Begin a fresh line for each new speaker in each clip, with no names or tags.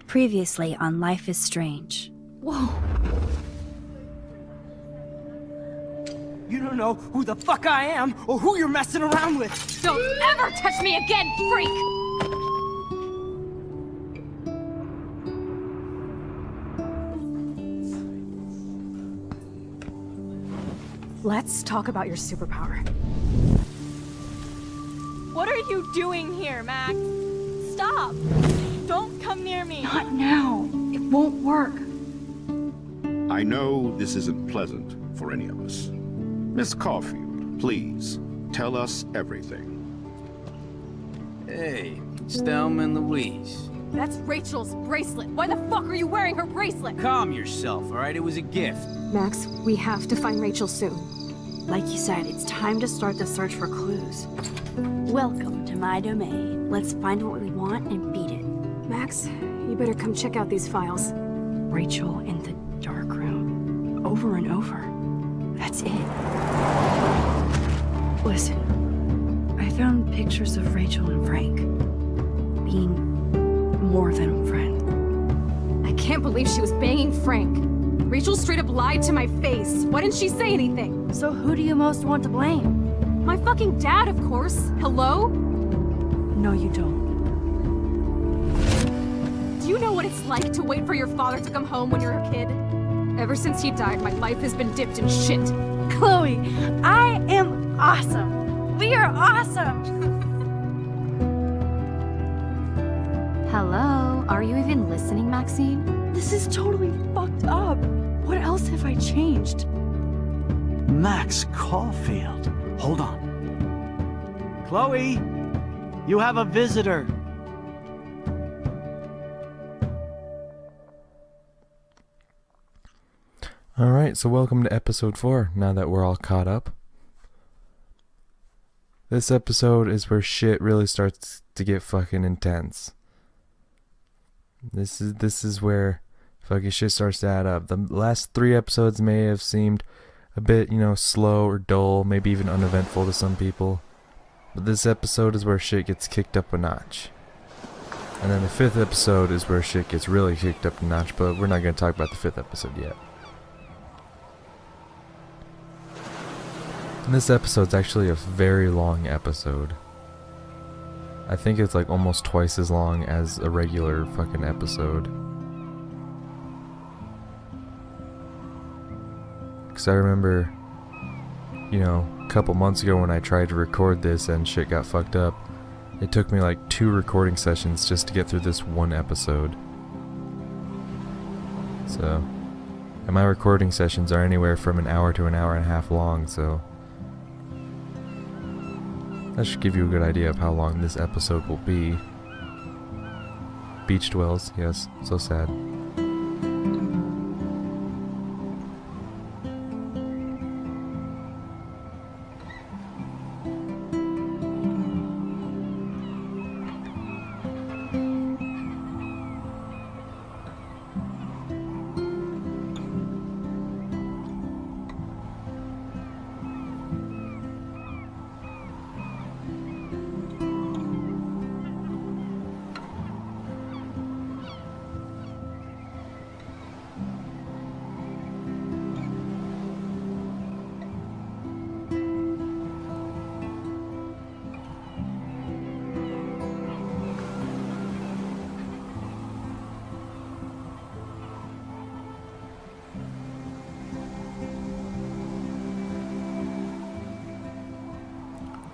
Previously on Life is Strange.
Whoa.
You don't know who the fuck I am or who you're messing around with.
Don't ever touch me again, freak! Let's talk about your superpower.
What are you doing here, Max? Stop! Don't come near me!
Not now. It won't work.
I know this isn't pleasant for any of us. Miss Caulfield, please, tell us everything.
Hey, it's Thelma and Louise.
That's Rachel's bracelet. Why the fuck are you wearing her bracelet?
Calm yourself, alright? It was a gift.
Max, we have to find Rachel soon.
Like you said, it's time to start the search for clues. Welcome to my domain. Let's find what we want and beat it.
Max, you better come check out these files.
Rachel in the dark room. Over and over. That's it. Listen, I found pictures of Rachel and Frank being more than a friend.
I can't believe she was banging Frank. Rachel straight up lied to my face. Why didn't she say anything?
So who do you most want to blame?
My fucking dad, of course. Hello?
No, you don't.
Do you know what it's like to wait for your father to come home when you're a kid? Ever since he died, my life has been dipped in shit.
Chloe, I am awesome. We are awesome.
Hello? Are you even listening, Maxine?
This is totally fucked up. What else have I changed?
Max Caulfield. Hold on. Chloe, you have a visitor.
Alright, so welcome to episode 4, now that we're all caught up. This episode is where shit really starts to get fucking intense. This is where fucking shit starts to add up. The last 3 episodes may have seemed a bit, slow or dull, maybe even uneventful to some people. But this episode is where shit gets kicked up a notch. And then the 5th episode is where shit gets really kicked up a notch, but we're not going to talk about the 5th episode yet. And this episode's actually a very long episode. I think it's like almost twice as long as a regular fucking episode. Because I remember, a couple months ago when I tried to record this and shit got fucked up, it took me like 2 recording sessions just to get through this one episode. So, and my recording sessions are anywhere from an hour to an hour and a half long, so that should give you a good idea of how long this episode will be. Beach dwells, yes, so sad.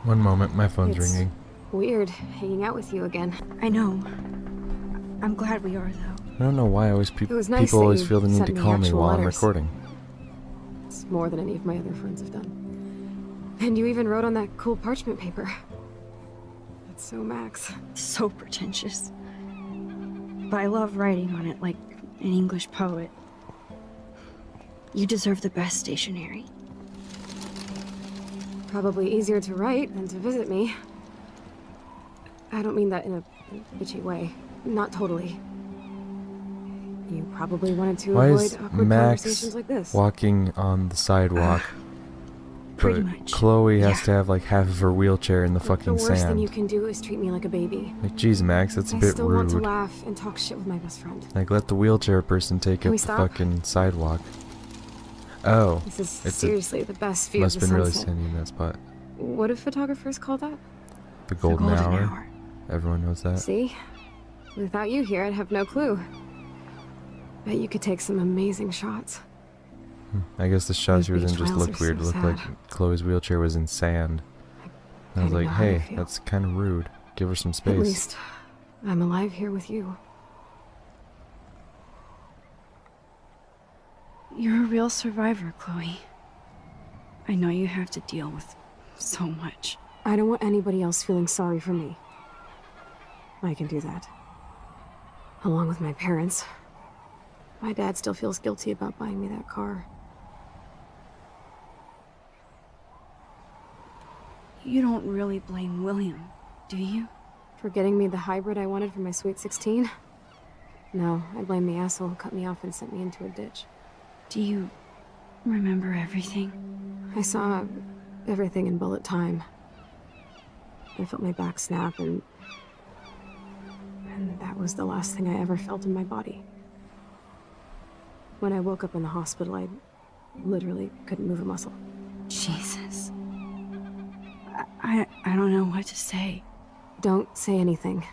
One moment, my phone's ringing.
Weird hanging out with you again.
I know. I'm glad we are, though.
I don't know why
It was nice
people
that
always
you
feel the need
sent
to
me
call me
actual
while I'm
letters.
recording.
It's more than any of my other friends have done. And you even wrote on that cool parchment paper. That's so Max.
So pretentious. But I love writing on it like an English poet. You deserve the best stationery.
Probably easier to write than to visit me. I don't mean that in a bitchy way. Not totally. You probably wanted to
Why
avoid
is
awkward
Max
conversations like this.
walking on the sidewalk
Pretty
but
much.
Chloe has
Yeah.
to have like half of her wheelchair in the
The
fucking
worst thing
sand.
you can do is treat me like a baby.
Like, geez, Max, that's a
I
bit
still want to
rude.
laugh and talk shit with my best friend.
Like, let the wheelchair person take
Can
up
we
the
stop?
fucking sidewalk. Oh,
This is
it's
seriously the best view
must
of
have
the
been really
sunset.
sandy in that spot.
What do photographers call that?
The golden,
Golden
hour.
hour.
Everyone knows that.
See? Without you here, I'd have no clue. Bet you could take some amazing shots.
I guess the shot
Those
she was in
beach
just
miles
looked
are
weird. It
so
looked like
sad.
Chloe's wheelchair was in sand. I was
kinda
like,
know how I
hey,
feel.
that's kind of rude. Give her some
At
space.
least, I'm alive here with you.
You're a real survivor, Chloe. I know you have to deal with so much.
I don't want anybody else feeling sorry for me. I can do that. Along with my parents. My dad still feels guilty about buying me that car.
You don't really blame William, do you?
For getting me the hybrid I wanted for my Sweet 16? No, I blame the asshole who cut me off and sent me into a ditch.
Do you remember everything?
I saw everything in bullet time. I felt my back snap and that was the last thing I ever felt in my body. When I woke up in the hospital, I literally couldn't move a muscle.
Jesus. I don't know what to say.
Don't say anything.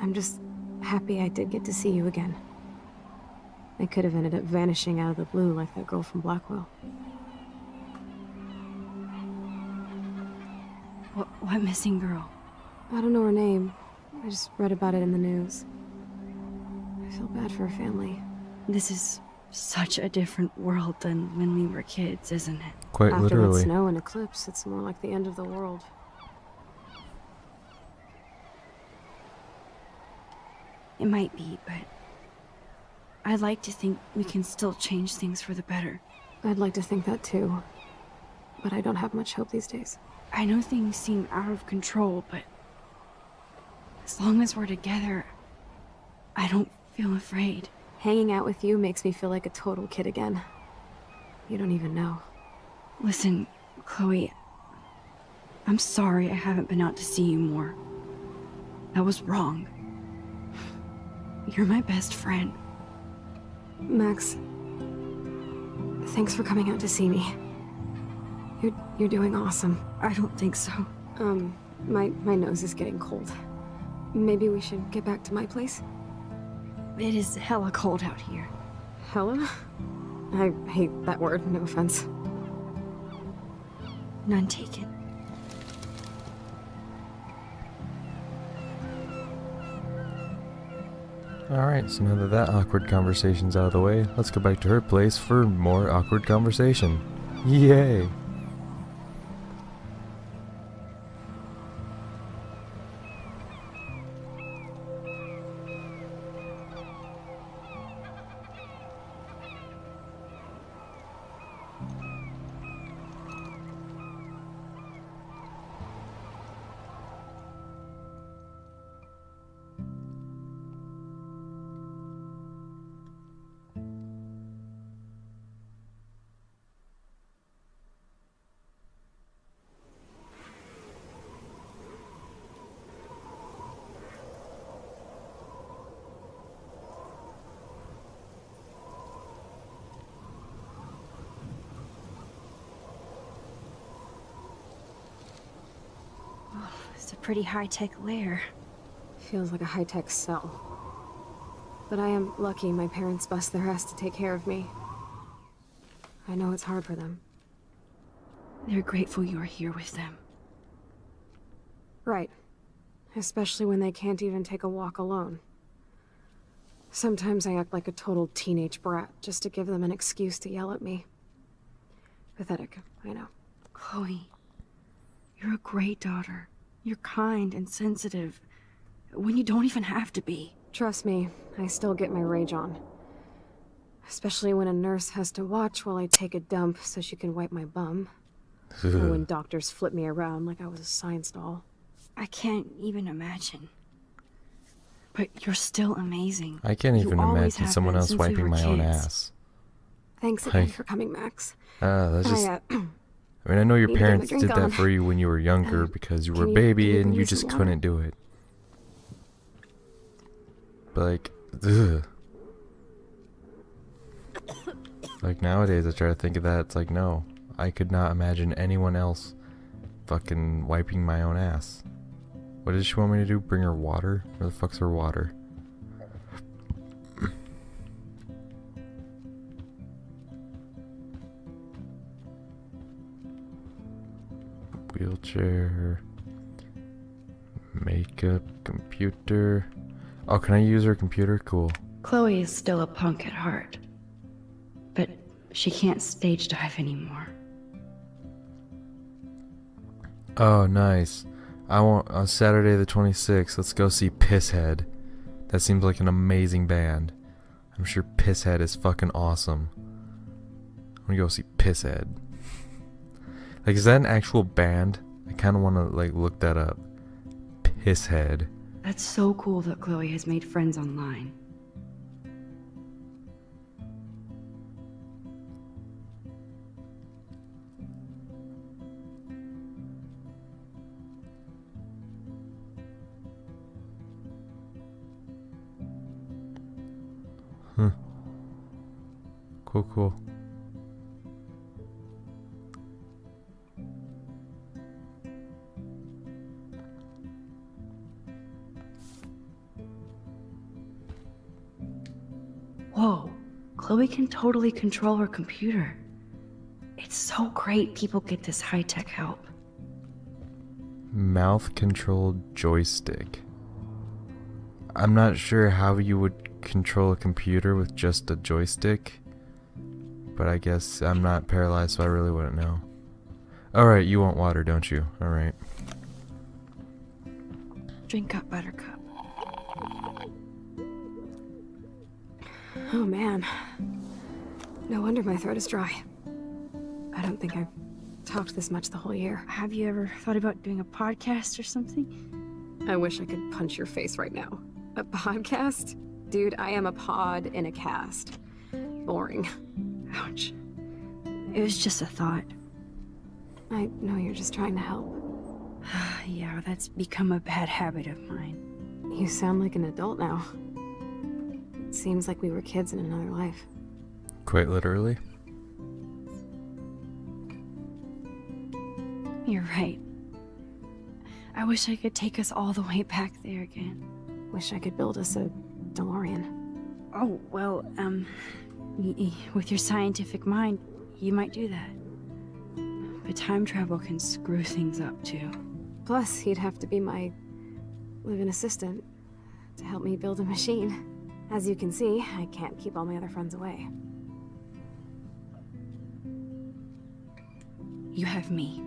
I'm just happy I did get to see you again. I could have ended up vanishing out of the blue like that girl from Blackwell.
What missing girl?
I don't know her name. I just read about it in the news. I feel bad for her family.
This is such a different world than when we were kids, isn't it?
Quite
After
literally.
that snow and eclipse, it's more like the end of the world.
It might be, but I'd like to think we can still change things for the better.
I'd like to think that too. But I don't have much hope these days.
I know things seem out of control, but as long as we're together, I don't feel afraid.
Hanging out with you makes me feel like a total kid again. You don't even know.
Listen, Chloe, I'm sorry I haven't been out to see you more. That was wrong. You're my best friend.
Max, thanks for coming out to see me. You're doing awesome.
I don't think so.
My nose is getting cold. Maybe we should get back to my place?
It is hella cold out here.
Hella? I hate that word, no offense.
None taken.
Alright, so now that that awkward conversation's out of the way, let's go back to her place for more awkward conversation. Yay!
It's a pretty high-tech lair.
Feels like a high-tech cell. But I am lucky my parents bust their ass to take care of me. I know it's hard for them.
They're grateful you're here with them.
Right. Especially when they can't even take a walk alone. Sometimes I act like a total teenage brat just to give them an excuse to yell at me. Pathetic, I know.
Chloe, you're a great daughter. You're kind and sensitive, when you don't even have to be.
Trust me, I still get my rage on. Especially when a nurse has to watch while I take a dump so she can wipe my bum. Or when doctors flip me around like I was a science doll.
I can't even imagine. But you're still amazing.
I can't
You
even
always
imagine
have
someone
been
else
since we
wiping
were
my own
kids.
ass.
Thanks again
Like-
for coming, Max.
That's just... I mean, I know your
Need to get my
parents
drink
did that
on.
for you when you were younger because you were a
can
baby
you
and
bring
you
me
just
some water?
couldn't do it. But like, ugh. Like nowadays I try to think of that, it's like, no. I could not imagine anyone else fucking wiping my own ass. What does she want me to do? Bring her water? Where the fuck's her water? Wheelchair. Makeup. Computer. Oh, can I use her computer? Cool.
Chloe is still a punk at heart. But she can't stage dive anymore.
Oh, nice. I want on Saturday the 26th. Let's go see Pisshead. That seems like an amazing band. I'm sure Pisshead is fucking awesome. I'm gonna go see Pisshead. Like, is that an actual band? I kind of want to like look that up. Pisshead.
That's so cool that Chloe has made friends online.
Cool, cool.
Whoa, Chloe can totally control her computer. It's so great people get this high-tech help.
Mouth-controlled joystick. I'm not sure how you would control a computer with just a joystick. But I guess I'm not paralyzed, so I really wouldn't know. Alright, you want water, don't you? Alright.
Drink up, Buttercup.
Oh man. No wonder my throat is dry. I don't think I've talked this much the whole year.
Have you ever thought about doing a podcast or something?
I wish I could punch your face right now. A podcast? Dude, I am a pod in a cast. Boring.
Ouch. It was just a thought.
I know you're just trying to help.
Yeah, that's become a bad habit of mine.
You sound like an adult now. It seems like we were kids in another life.
Quite literally.
You're right. I wish I could take us all the way back there again.
Wish I could build us a DeLorean.
Oh, well, with your scientific mind, you might do that. But time travel can screw things up, too.
Plus, he'd have to be my live-in assistant to help me build a machine. As you can see, I can't keep all my other friends away.
You have me.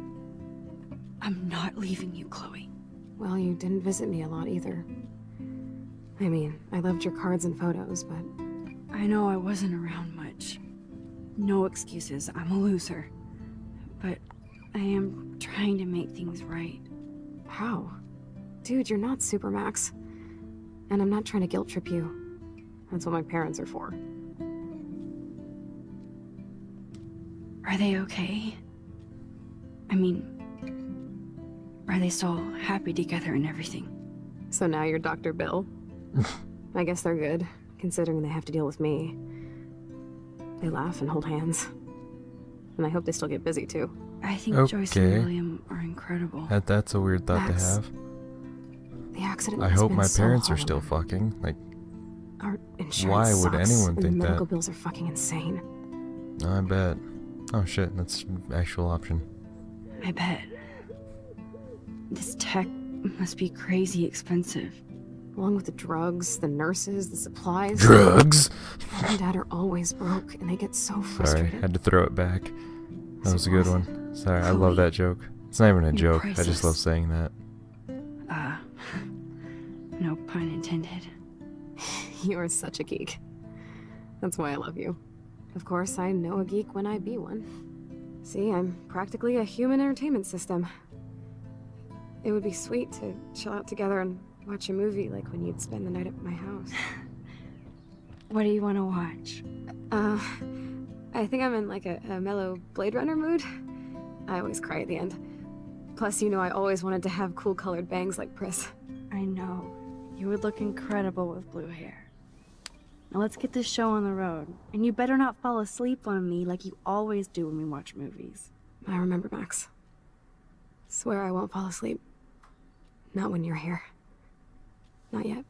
I'm not leaving you, Chloe.
Well, you didn't visit me a lot either. I mean, I loved your cards and photos, but...
I know I wasn't around much. No excuses, I'm a loser. But I am trying to make things right.
How? Dude, you're not Supermax. And I'm not trying to guilt trip you. That's what my parents are for.
Are they okay? I mean, are they still happy together and everything?
So now you're Dr. Bill? I guess they're good, considering they have to deal with me. They laugh and hold hands. And I hope they still get busy, too.
I think Joyce and William are incredible.
That's a weird thought to have.
The accident
I
has
hope
been
my
so
parents are
hard
still
on them.
fucking. Like,
Our insurance
why would
sucks,
anyone
and
think
the medical
that?
bills are fucking insane.
I bet. Oh shit, that's an actual option.
I bet. This tech must be crazy expensive.
Along with the drugs, the nurses, the supplies.
Drugs?
Mom and Dad are always broke, and they get so
Sorry,
frustrated.
had to throw it back. That was a good one. Sorry, I love that joke. It's not even a
You're
joke, I just
priceless.
love saying that.
No pun intended.
You are such a geek. That's why I love you. Of course, I know a geek when I be one. See, I'm practically a human entertainment system. It would be sweet to chill out together and watch a movie like when you'd spend the night at my house.
What do you want to watch?
I think I'm in like a mellow Blade Runner mood. I always cry at the end. Plus, you know I always wanted to have cool colored bangs like Pris.
I know. You would look incredible with blue hair. Now let's get this show on the road. And you better not fall asleep on me like you always do when we watch movies.
I remember, Max. Swear I won't fall asleep. Not when you're here. Not yet.